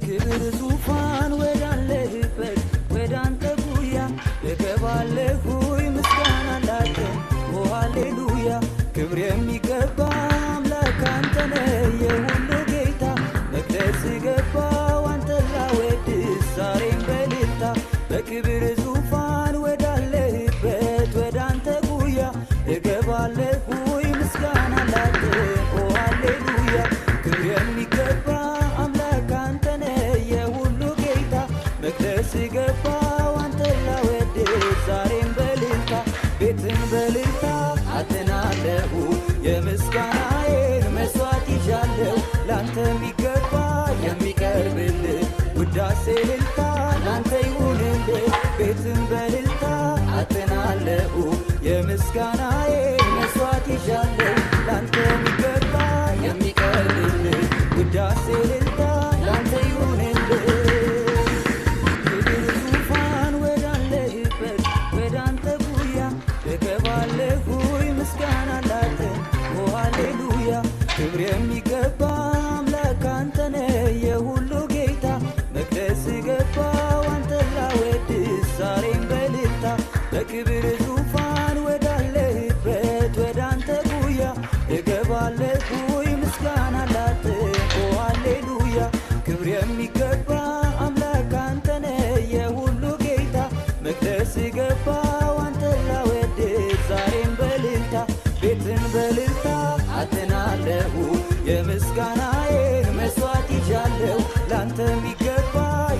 በክብር ዙፋን ወዳለህበት ወደ አንተ ጉያ እገባለሁኝ ምስጋና ላንተ ኦ ሃሌሉያ ክብር የሚገባ አምላክ አንተ ነህ የሁሉ ጌታ መቅደስ ገባው አንተን ላወድስ ዛሬም በእልልታ በክብር ዙፋን ወዳለህበት ወደ አንተ ጉያ እገባለሁኝ ምስጋና ላንተ ኦ ሃሌሉያ ክብር የሚገባ አምላክ አንተ ነህ የሁሉ ጌታ መቅደስ ገባው አንተን ላወድስ ዛሬም በእልልታ ቤትን በእልልታ አጥናለሁ የምስጋናዬን መስዋዕት ይዣለሁ ላንተ የሚገባ የሚቀርብልህ ውዳሴ እልልታ ላንተ ይሁንልህ ቤትን በእልልታ አጥናለሁ የምስጋናዬን መስዋዕት ይዣለሁ ላንተ የሚገባ የሚቀርብልህ ውዳሴ እልልታ ላንተ ይሁንልህ ክብር ዙፋን ወዳለህበት ወደ አንተ ጉያ እገባለሁኝ ምስጋና ላንተ ኦ ሃሌሉያ ክብር የሚገባ አምላክ አንተ ነህ የሁሉ ጌታ መቅደስ ገባው አንተን ላወድስ ዛሬም በእልልታ በክብር ዙፋን ወዳለህበት ወደ አንተ ጉያ እገባለሁኝ ምስጋና ላንተ ኦ ሃሌሉያ ክብር የሚገባ አምላክ አንተ ነህ የሁሉ ጌታ መቅደስ ገባው አንተን ላወድስ ዛሬም በእልልታ ቤትን በእልልታ አጥናለሁ የምስጋናዬን መስዋዕት ይዣለሁ ላንተ የሚገባ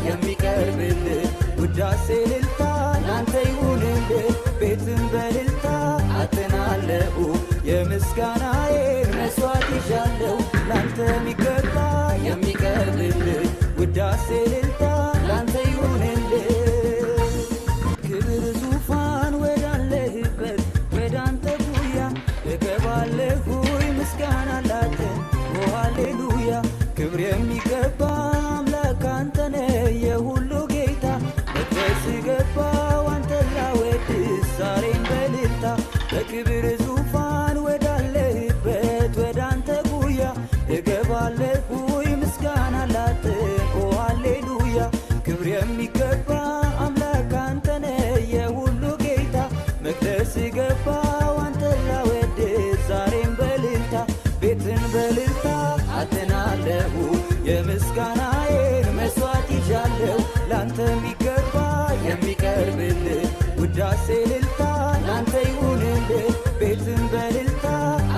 የሚቀርብልህ ውዳሴ እልልታ ላንተ ይሁንልህ ቤትን በእልልታ አጥናለሁ የምስጋናዬን መስዋዕት ይዣለሁ ላንተ የሚገባ የሚቀርብልህ ውዳሴ እልልታ ላንተ ይሁንልህ ክብር ዙፋን ወዳለህበት ወደ አንተ ጉያ እገባለሁኝ ምስጋና ላንተ ኦ ሃሌሉያ ክብር የሚገባ አምላክ አንተ ነህ የሁሉ ጌታ መቅደስ ገባው አንተን ላወድስ ዛሬም በእልልታ በክብር ዙፋን ወዳለህበት ወደ አንተ ጉያ እገባለሁኝ ምስጋና ላንተ ኦ ሃሌሉያ ክብር የሚገባ አምላክ አንተ ነህ የሁሉ ጌታ መቅደስ ገባው አንተን ላወድስ ዛሬም በእልልታ ቤትን በእልልታ አጥናለሁ የምስጋናዬን መስዋዕት ይዣለሁ ላንተ የሚገባ የሚቀርብልህ ውዳሴ እልልታ ላንተ ይሁንልህ ቤትን በእልልታ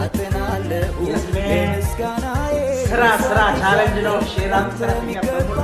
አጥናለሁ የምስጋናዬን ስራ ቻሌንጅ ነው ሼር ላንተ የሚገባ